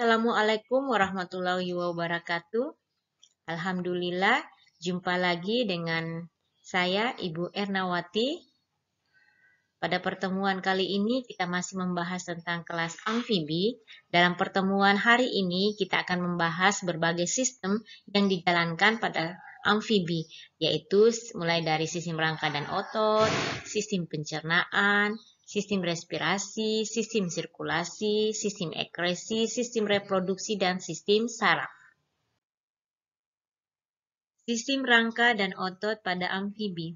Assalamualaikum warahmatullahi wabarakatuh. Alhamdulillah, jumpa lagi dengan saya, Ibu Ernawati. Pada pertemuan kali ini, kita masih membahas tentang kelas amfibi. Dalam pertemuan hari ini, kita akan membahas berbagai sistem yang dijalankan pada amfibi, yaitu mulai dari sistem rangka dan otot, sistem pencernaan, sistem respirasi, sistem sirkulasi, sistem ekresi, sistem reproduksi, dan sistem saraf. Sistem rangka dan otot pada amfibi.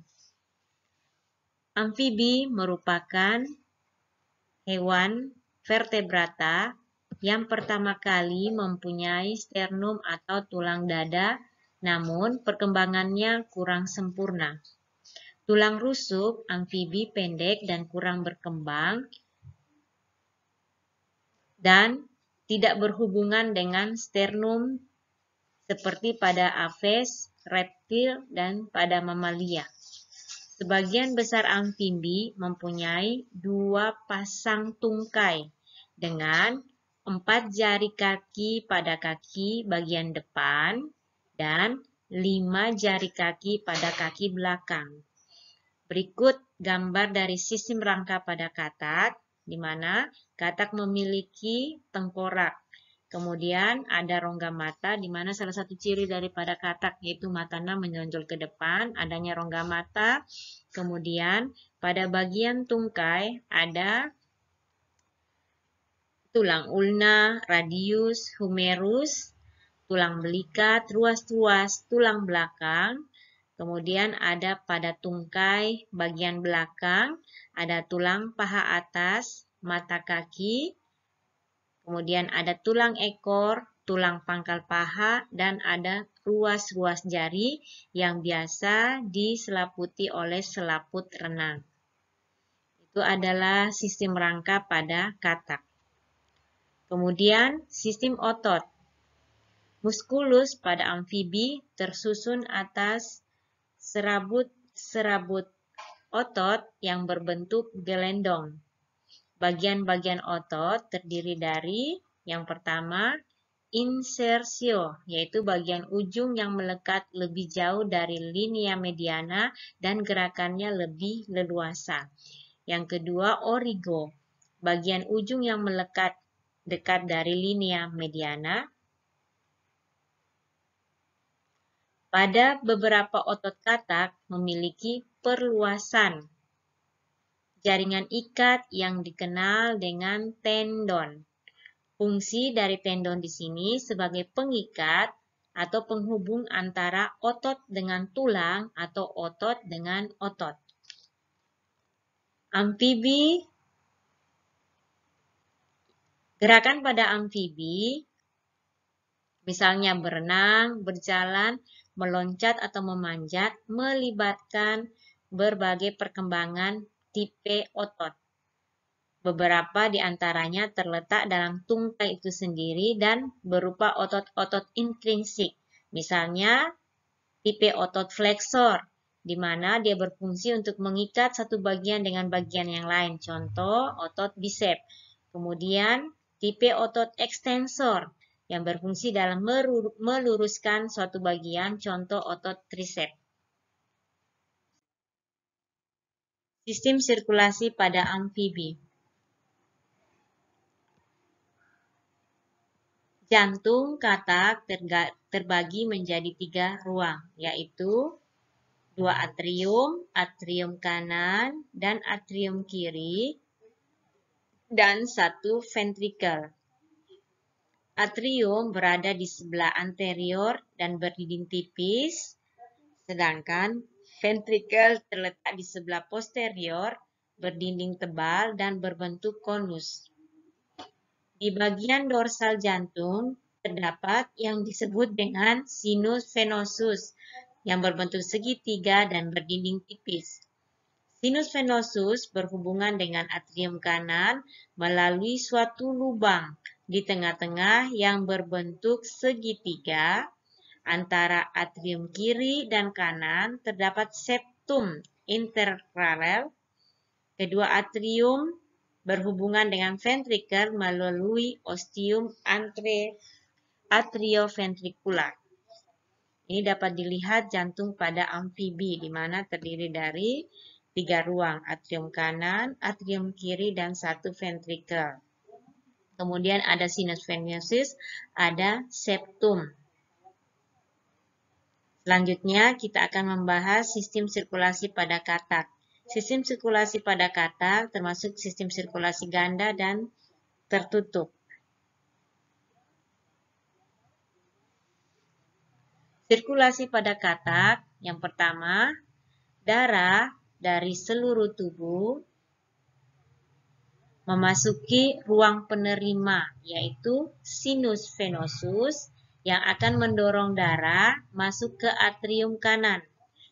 Amfibi merupakan hewan vertebrata yang pertama kali mempunyai sternum atau tulang dada, namun perkembangannya kurang sempurna. Tulang rusuk amfibi pendek dan kurang berkembang dan tidak berhubungan dengan sternum seperti pada aves, reptil, dan pada mamalia. Sebagian besar amfibi mempunyai 2 pasang tungkai dengan 4 jari kaki pada kaki bagian depan dan 5 jari kaki pada kaki belakang. Berikut gambar dari sistem rangka pada katak, di mana katak memiliki tengkorak. Kemudian ada rongga mata, di mana salah satu ciri daripada katak yaitu matanya menonjol ke depan, adanya rongga mata. Kemudian pada bagian tungkai ada tulang ulna, radius, humerus, tulang belikat, ruas-ruas tulang belakang. Kemudian ada pada tungkai bagian belakang, ada tulang paha atas, mata kaki. Kemudian ada tulang ekor, tulang pangkal paha, dan ada ruas-ruas jari yang biasa diselaputi oleh selaput renang. Itu adalah sistem rangka pada katak. Kemudian sistem otot. Muskulus pada amfibi tersusun atas serabut-serabut otot yang berbentuk gelendong. Bagian-bagian otot terdiri dari yang pertama, insersio, yaitu bagian ujung yang melekat lebih jauh dari linea mediana dan gerakannya lebih leluasa. Yang kedua, origo, bagian ujung yang melekat dekat dari linea mediana. Pada beberapa otot katak memiliki perluasan jaringan ikat yang dikenal dengan tendon. Fungsi dari tendon di sini sebagai pengikat atau penghubung antara otot dengan tulang atau otot dengan otot. Amfibi, gerakan pada amfibi, misalnya berenang, berjalan, meloncat atau memanjat, melibatkan berbagai perkembangan tipe otot. Beberapa di antaranya terletak dalam tungkai itu sendiri dan berupa otot-otot intrinsik. Misalnya, tipe otot flexor, di mana dia berfungsi untuk mengikat satu bagian dengan bagian yang lain. Contoh, otot bisep. Kemudian, tipe otot ekstensor, yang berfungsi dalam meluruskan suatu bagian. Contoh, otot trisep. Sistem sirkulasi pada amfibi. Jantung katak terbagi menjadi 3 ruang, yaitu 2 atrium, atrium kanan, dan atrium kiri, dan 1 ventrikel. Atrium berada di sebelah anterior dan berdinding tipis, sedangkan ventrikel terletak di sebelah posterior, berdinding tebal, dan berbentuk konus. Di bagian dorsal jantung terdapat yang disebut dengan sinus venosus yang berbentuk segitiga dan berdinding tipis. Sinus venosus berhubungan dengan atrium kanan melalui suatu lubang di tengah-tengah yang berbentuk segitiga. Antara atrium kiri dan kanan terdapat septum interparalel. Kedua atrium berhubungan dengan ventrikel melalui ostium atrioventricular. Ini dapat dilihat jantung pada amfibi, di mana terdiri dari 3 ruang, atrium kanan, atrium kiri, dan 1 ventrikel. Kemudian ada sinus venosus, ada septum. Selanjutnya kita akan membahas sistem sirkulasi pada katak. Sistem sirkulasi pada katak termasuk sistem sirkulasi ganda dan tertutup. Sirkulasi pada katak, yang pertama, darah dari seluruh tubuh memasuki ruang penerima, yaitu sinus venosus, yang akan mendorong darah masuk ke atrium kanan.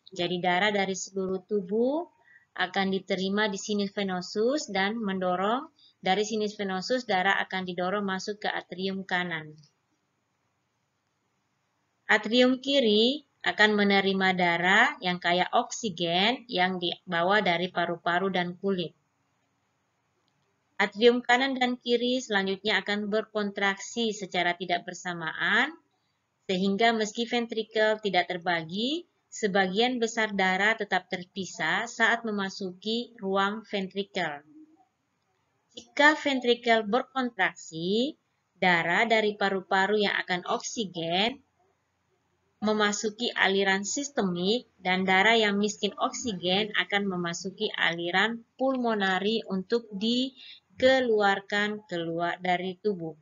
Jadi darah dari seluruh tubuh akan diterima di sinus venosus dan mendorong dari sinus venosus, darah akan didorong masuk ke atrium kanan. Atrium kiri akan menerima darah yang kaya oksigen yang dibawa dari paru-paru dan kulit. Atrium kanan dan kiri selanjutnya akan berkontraksi secara tidak bersamaan, sehingga meski ventrikel tidak terbagi, sebagian besar darah tetap terpisah saat memasuki ruang ventrikel. Jika ventrikel berkontraksi, darah dari paru-paru yang akan oksigen memasuki aliran sistemik dan darah yang miskin oksigen akan memasuki aliran pulmonari untuk dikeluarkan keluar dari tubuh.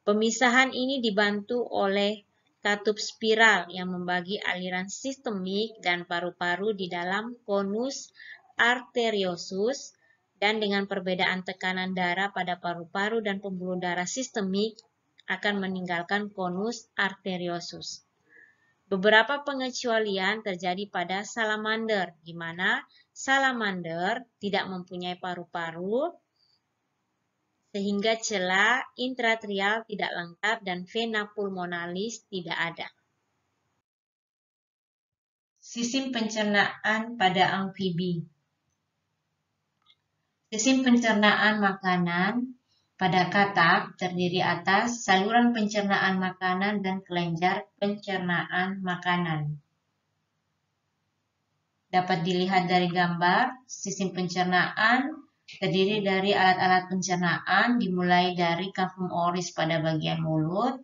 Pemisahan ini dibantu oleh katup spiral yang membagi aliran sistemik dan paru-paru di dalam konus arteriosus, dan dengan perbedaan tekanan darah pada paru-paru dan pembuluh darah sistemik akan meninggalkan konus arteriosus. Beberapa pengecualian terjadi pada salamander, di mana salamander tidak mempunyai paru-paru, sehingga celah intratrial tidak lengkap dan vena pulmonalis tidak ada. Sistem pencernaan pada amfibi. Sistem pencernaan makanan pada katak terdiri atas saluran pencernaan makanan dan kelenjar pencernaan makanan. Dapat dilihat dari gambar, sistem pencernaan terdiri dari alat-alat pencernaan dimulai dari kafum oris pada bagian mulut,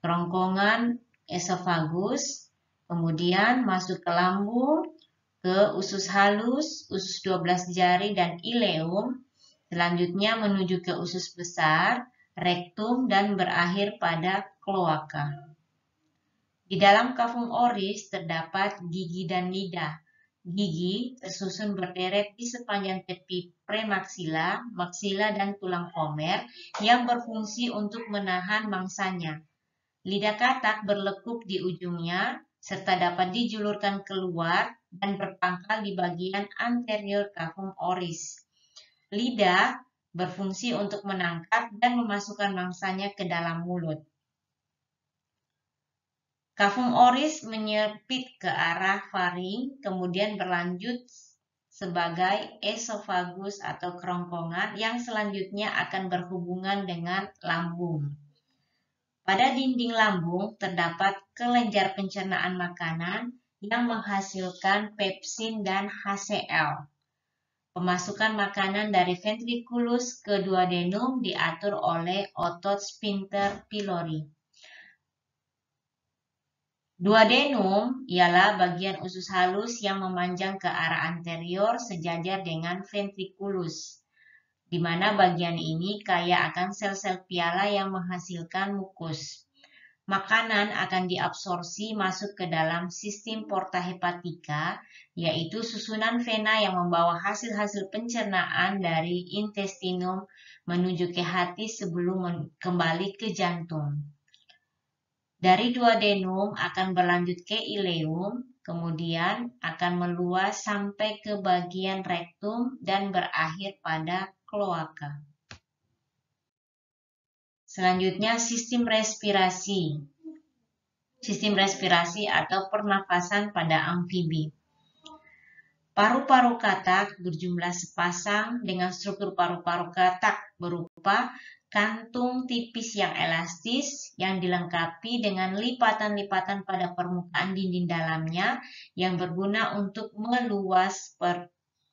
kerongkongan esofagus, kemudian masuk ke lambung, ke usus halus, usus 12 jari, dan ileum, selanjutnya menuju ke usus besar, rektum, dan berakhir pada kloaka. Di dalam kafum oris terdapat gigi dan lidah. Gigi tersusun berderet di sepanjang tepi premaksila, maksila, dan tulang pomer yang berfungsi untuk menahan mangsanya. Lidah katak berlekup di ujungnya, serta dapat dijulurkan keluar dan berpangkal di bagian anterior kafum oris. Lidah berfungsi untuk menangkap dan memasukkan mangsanya ke dalam mulut. Kafum oris menyepit ke arah faring, kemudian berlanjut sebagai esofagus atau kerongkongan yang selanjutnya akan berhubungan dengan lambung. Pada dinding lambung terdapat kelenjar pencernaan makanan yang menghasilkan pepsin dan HCl. Pemasukan makanan dari ventriculus ke duodenum diatur oleh otot sphincter pylori. Duodenum ialah bagian usus halus yang memanjang ke arah anterior sejajar dengan ventriculus, di mana bagian ini kaya akan sel-sel piala yang menghasilkan mukus. Makanan akan diabsorpsi masuk ke dalam sistem porta hepatica, yaitu susunan vena yang membawa hasil-hasil pencernaan dari intestinum menuju ke hati sebelum kembali ke jantung. Dari duodenum akan berlanjut ke ileum, kemudian akan meluas sampai ke bagian rektum dan berakhir pada kloaka. Selanjutnya sistem respirasi. Sistem respirasi atau pernafasan pada amfibi. Paru-paru katak berjumlah sepasang dengan struktur paru-paru katak berupa kantung tipis yang elastis yang dilengkapi dengan lipatan-lipatan pada permukaan dinding dalamnya yang berguna untuk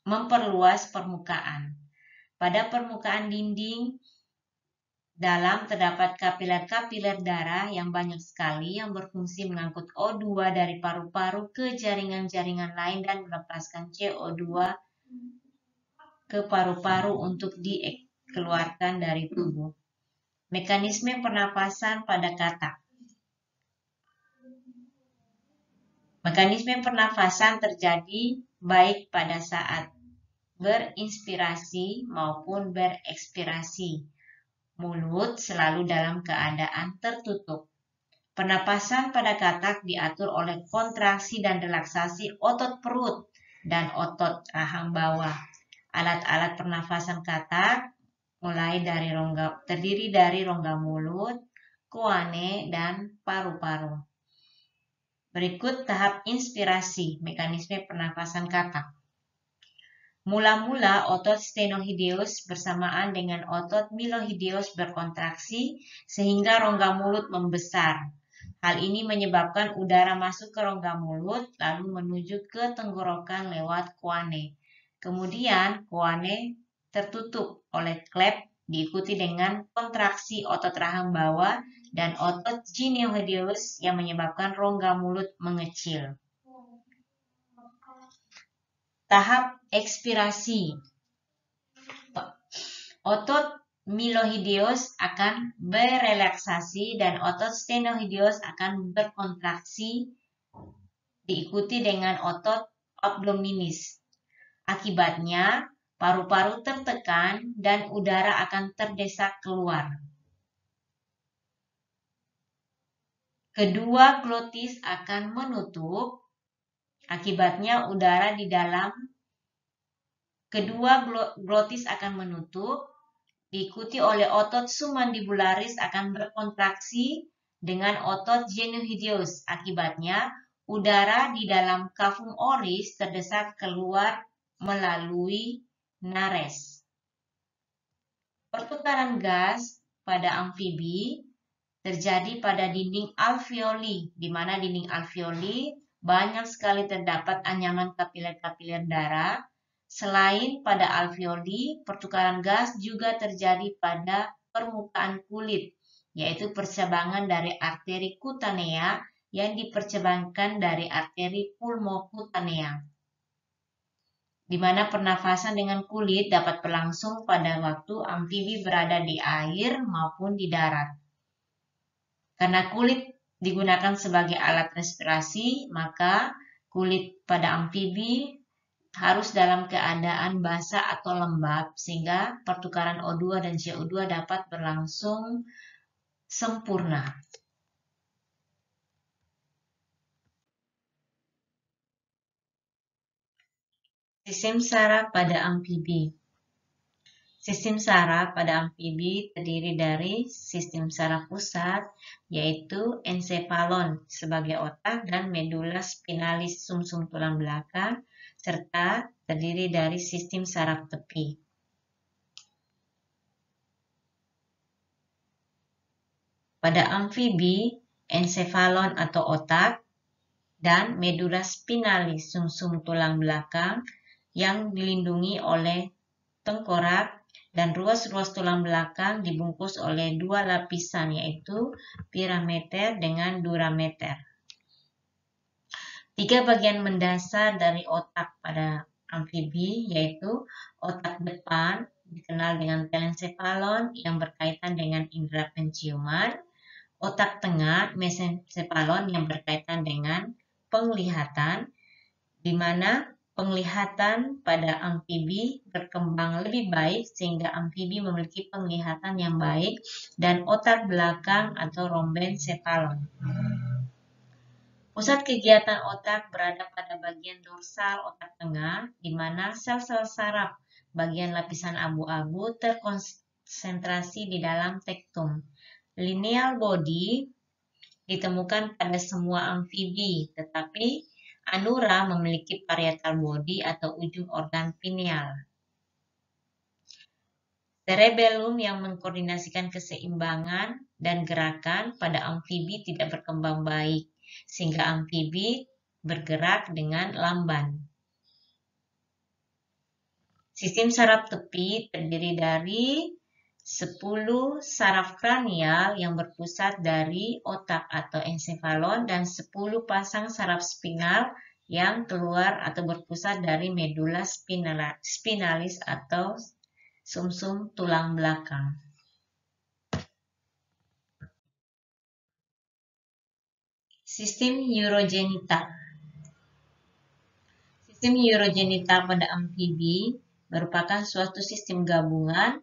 memperluas permukaan. Pada permukaan dinding dalam terdapat kapiler-kapiler darah yang banyak sekali yang berfungsi mengangkut O2 dari paru-paru ke jaringan-jaringan lain dan melepaskan CO2 ke paru-paru untuk dikeluarkan dari tubuh. Mekanisme pernapasan pada katak. Mekanisme pernafasan terjadi baik pada saat berinspirasi maupun berekspirasi. Mulut selalu dalam keadaan tertutup. Pernapasan pada katak diatur oleh kontraksi dan relaksasi otot perut dan otot rahang bawah. Alat-alat pernafasan katak terdiri dari rongga mulut, kuane, dan paru-paru. Berikut tahap inspirasi mekanisme pernafasan katak. Mula-mula otot stenohideus bersamaan dengan otot milohideus berkontraksi sehingga rongga mulut membesar. Hal ini menyebabkan udara masuk ke rongga mulut lalu menuju ke tenggorokan lewat kuane. Kemudian kuane tertutup oleh klep diikuti dengan kontraksi otot rahang bawah dan otot gineuroideus yang menyebabkan rongga mulut mengecil. Tahap ekspirasi. Otot milohideus akan berelaksasi dan otot stenohideus akan berkontraksi diikuti dengan otot abdominis. Akibatnya, paru-paru tertekan dan udara akan terdesak keluar. Kedua glotis akan menutup. Akibatnya udara di dalam kedua glotis akan menutup, diikuti oleh otot submandibularis akan berkontraksi dengan otot gineuroideus. Akibatnya udara di dalam cavum oris terdesak keluar melalui nares. Pertukaran gas pada amfibi terjadi pada dinding alveoli, di mana dinding alveoli banyak sekali terdapat anyaman kapiler-kapiler darah. Selain pada alveoli, pertukaran gas juga terjadi pada permukaan kulit, yaitu percabangan dari arteri kutanea yang dipercabangkan dari arteri pulmokutanea, di mana pernafasan dengan kulit dapat berlangsung pada waktu amfibi berada di air maupun di darat. Karena kulit digunakan sebagai alat respirasi, maka kulit pada amfibi harus dalam keadaan basah atau lembab sehingga pertukaran O2 dan CO2 dapat berlangsung sempurna. Sistem saraf pada amfibi. Sistem saraf pada amfibi terdiri dari sistem saraf pusat, yaitu ensefalon sebagai otak dan medula spinalis sumsum tulang belakang, serta terdiri dari sistem saraf tepi. Pada amfibi, ensefalon atau otak dan medula spinalis sumsum tulang belakang yang dilindungi oleh tengkorak dan ruas-ruas tulang belakang dibungkus oleh dua lapisan, yaitu pirameter dengan durameter. Tiga bagian mendasar dari otak pada amfibi yaitu otak depan dikenal dengan telencephalon yang berkaitan dengan indera penciuman, otak tengah mesencephalon yang berkaitan dengan penglihatan, di mana penglihatan pada amfibi berkembang lebih baik sehingga amfibi memiliki penglihatan yang baik, dan otak belakang atau rhombencephalon. Pusat kegiatan otak berada pada bagian dorsal otak tengah, di mana sel-sel saraf bagian lapisan abu-abu terkonsentrasi di dalam tektum. Lineal body ditemukan pada semua amfibi, tetapi Anura memiliki parietal body atau ujung organ pineal. Cerebellum yang mengkoordinasikan keseimbangan dan gerakan pada amfibi tidak berkembang baik, sehingga amfibi bergerak dengan lamban. Sistem saraf tepi terdiri dari 10 saraf kranial yang berpusat dari otak atau ensefalon dan 10 pasang saraf spinal yang keluar atau berpusat dari medula spinalis atau sumsum tulang belakang. Sistem urogenital. Sistem urogenital pada amfibi merupakan suatu sistem gabungan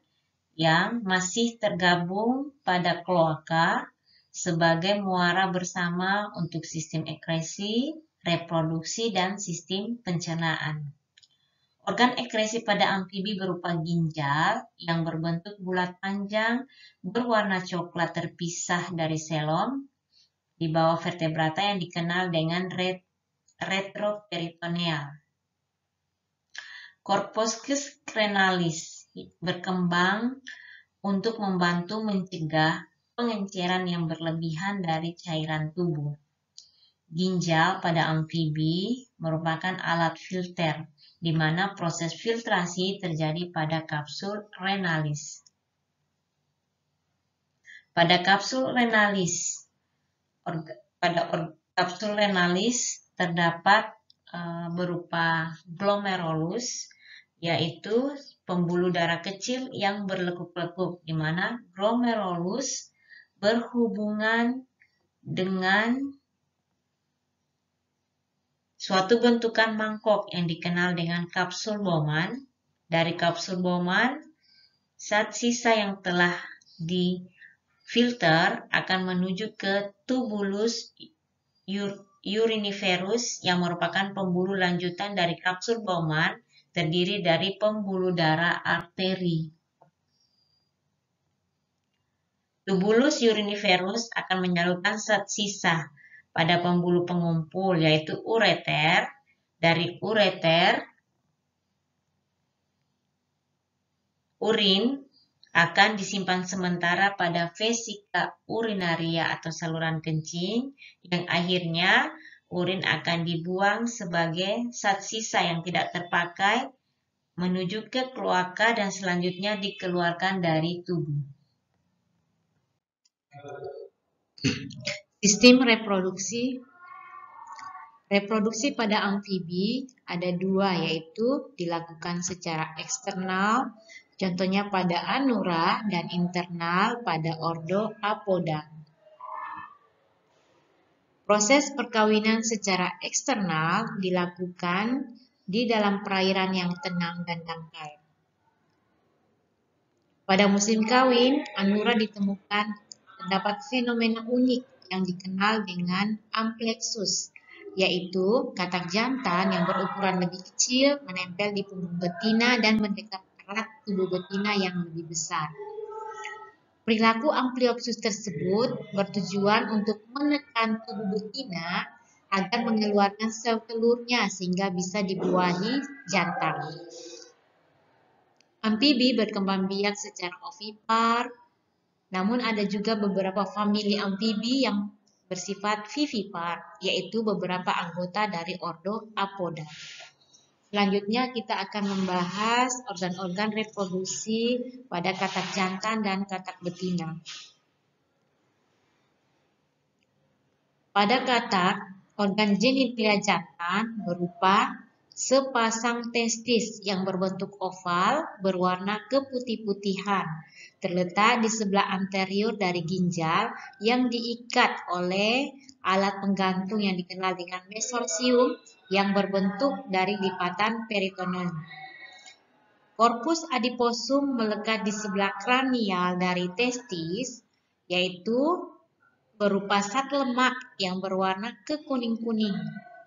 yang masih tergabung pada kloaka sebagai muara bersama untuk sistem ekskresi, reproduksi, dan sistem pencernaan. Organ ekskresi pada amfibi berupa ginjal yang berbentuk bulat panjang berwarna coklat terpisah dari selom di bawah vertebrata yang dikenal dengan retroperitoneal. Corpuscles renalis berkembang untuk membantu mencegah pengenceran yang berlebihan dari cairan tubuh. Ginjal pada amfibi merupakan alat filter, di mana proses filtrasi terjadi pada kapsul renalis. Pada kapsul renalis terdapat berupa glomerulus, yaitu pembuluh darah kecil yang berlekuk-lekuk, di mana glomerulus berhubungan dengan suatu bentukan mangkok yang dikenal dengan kapsul Bowman. Dari kapsul Bowman, zat sisa yang telah difilter akan menuju ke tubulus uriniferus yang merupakan pembuluh lanjutan dari kapsul Bowman, terdiri dari pembuluh darah arteri. Tubulus uriniferus akan menyalurkan zat sisa pada pembuluh pengumpul, yaitu ureter. Dari ureter, urin akan disimpan sementara pada vesika urinaria atau saluran kencing, yang akhirnya urin akan dibuang sebagai zat sisa yang tidak terpakai menuju ke kloaka dan selanjutnya dikeluarkan dari tubuh. Sistem reproduksi. Reproduksi pada amfibi ada dua, yaitu dilakukan secara eksternal, contohnya pada anura, dan internal pada ordo apoda. Proses perkawinan secara eksternal dilakukan di dalam perairan yang tenang dan dangkal. Pada musim kawin, anura ditemukan terdapat fenomena unik yang dikenal dengan amplexus, yaitu katak jantan yang berukuran lebih kecil menempel di punggung betina dan mendekat erat tubuh betina yang lebih besar. Perilaku ampliopsus tersebut bertujuan untuk menekan tubuh betina agar mengeluarkan sel telurnya sehingga bisa dibuahi jantan. Amfibi berkembang biak secara ovipar, namun ada juga beberapa famili amfibi yang bersifat vivipar, yaitu beberapa anggota dari ordo apoda. Selanjutnya kita akan membahas organ-organ reproduksi pada katak jantan dan katak betina. Pada katak, organ genitalia jantan berupa sepasang testis yang berbentuk oval berwarna keputih-putihan, terletak di sebelah anterior dari ginjal yang diikat oleh alat penggantung yang dikenal dengan mesorsium yang berbentuk dari lipatan peritoneum. Korpus adiposum melekat di sebelah kranial dari testis, yaitu berupa zat lemak yang berwarna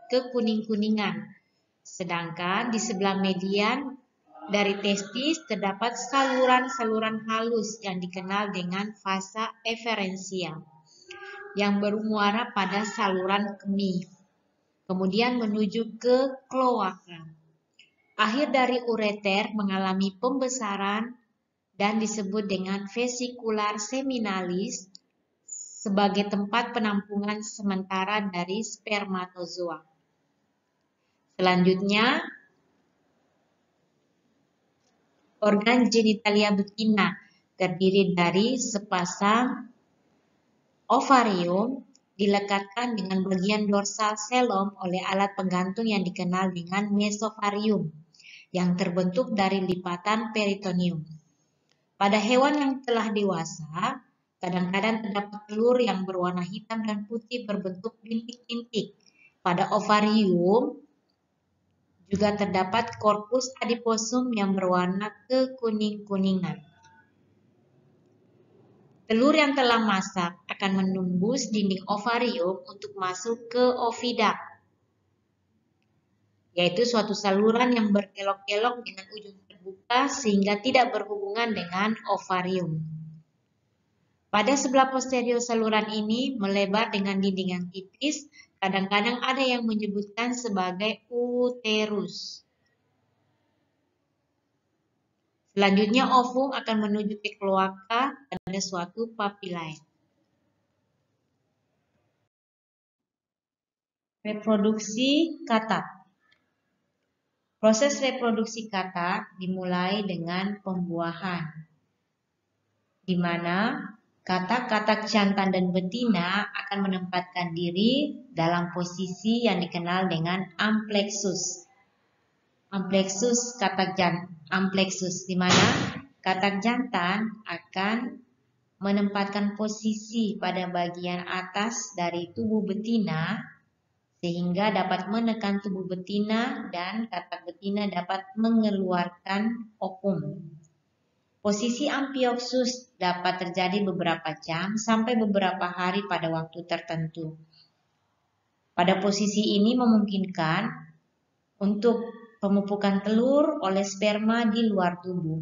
kekuning-kuningan. Sedangkan di sebelah median dari testis terdapat saluran-saluran halus yang dikenal dengan vasa efferentia yang bermuara pada saluran kemih. kemudian menuju ke kloaka. Akhir dari ureter mengalami pembesaran dan disebut dengan vesikular seminalis sebagai tempat penampungan sementara dari spermatozoa. Selanjutnya, organ genitalia betina terdiri dari sepasang ovarium dilekatkan dengan bagian dorsal selom oleh alat penggantung yang dikenal dengan mesovarium yang terbentuk dari lipatan peritoneum. Pada hewan yang telah dewasa, kadang-kadang terdapat telur yang berwarna hitam dan putih berbentuk bintik-bintik. Pada ovarium juga terdapat korpus adiposum yang berwarna kekuning-kuningan. Telur yang telah masak akan menembus dinding ovarium untuk masuk ke oviduct, yaitu suatu saluran yang berkelok-kelok dengan ujung terbuka sehingga tidak berhubungan dengan ovarium. Pada sebelah posterior saluran ini melebar dengan dinding yang tipis, kadang-kadang ada yang menyebutkan sebagai uterus. Selanjutnya ovum akan menuju ke kloaka pada suatu papillae. Reproduksi katak. Proses reproduksi katak dimulai dengan pembuahan, di mana katak-katak jantan dan betina akan menempatkan diri dalam posisi yang dikenal dengan amplexus. Amplexus amplexus, di mana katak jantan akan menempatkan posisi pada bagian atas dari tubuh betina sehingga dapat menekan tubuh betina dan katak betina dapat mengeluarkan ovum. Posisi amphioxus dapat terjadi beberapa jam sampai beberapa hari pada waktu tertentu. Pada posisi ini memungkinkan untuk pemupukan telur oleh sperma di luar tubuh.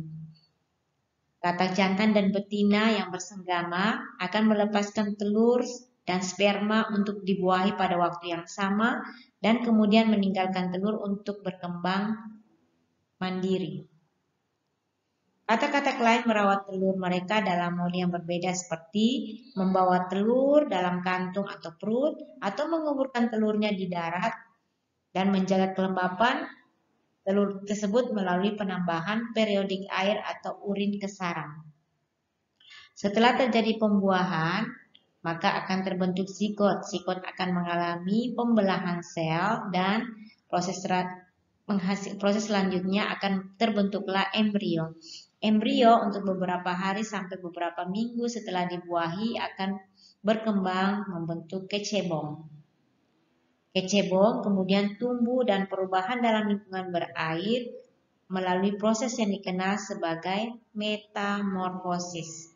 Katak jantan dan betina yang bersenggama akan melepaskan telur dan sperma untuk dibuahi pada waktu yang sama dan kemudian meninggalkan telur untuk berkembang mandiri. Katak-katak lain merawat telur mereka dalam mode yang berbeda seperti membawa telur dalam kantung atau perut atau menguburkan telurnya di darat dan menjaga kelembapan telur tersebut melalui penambahan periodik air atau urin ke sarang. Setelah terjadi pembuahan, maka akan terbentuk zigot. Zigot akan mengalami pembelahan sel dan proses selanjutnya akan terbentuklah embrio. Embrio untuk beberapa hari sampai beberapa minggu setelah dibuahi akan berkembang membentuk kecebong. Kecebong kemudian tumbuh dan perubahan dalam lingkungan berair melalui proses yang dikenal sebagai metamorfosis.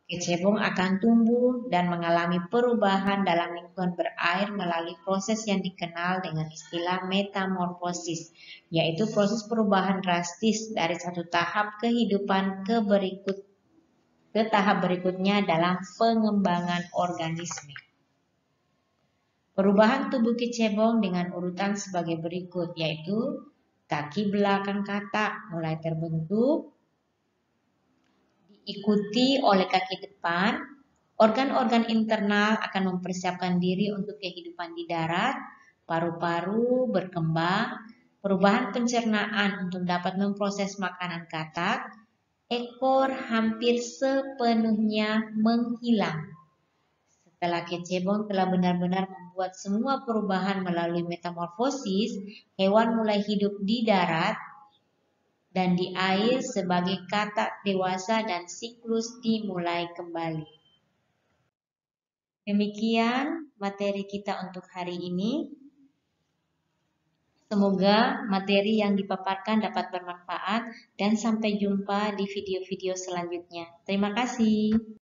Kecebong akan tumbuh dan mengalami perubahan dalam lingkungan berair melalui proses yang dikenal dengan istilah metamorfosis, yaitu proses perubahan drastis dari satu tahap kehidupan ke tahap berikutnya dalam pengembangan organisme. Perubahan tubuh kecebong dengan urutan sebagai berikut, yaitu kaki belakang katak mulai terbentuk, diikuti oleh kaki depan. Organ-organ internal akan mempersiapkan diri untuk kehidupan di darat, paru-paru berkembang, perubahan pencernaan untuk dapat memproses makanan katak, ekor hampir sepenuhnya menghilang. Setelah kecebong telah benar-benar membuat semua perubahan melalui metamorfosis, hewan mulai hidup di darat dan di air sebagai katak dewasa dan siklus dimulai kembali. Demikian materi kita untuk hari ini. Semoga materi yang dipaparkan dapat bermanfaat dan sampai jumpa di video-video selanjutnya. Terima kasih.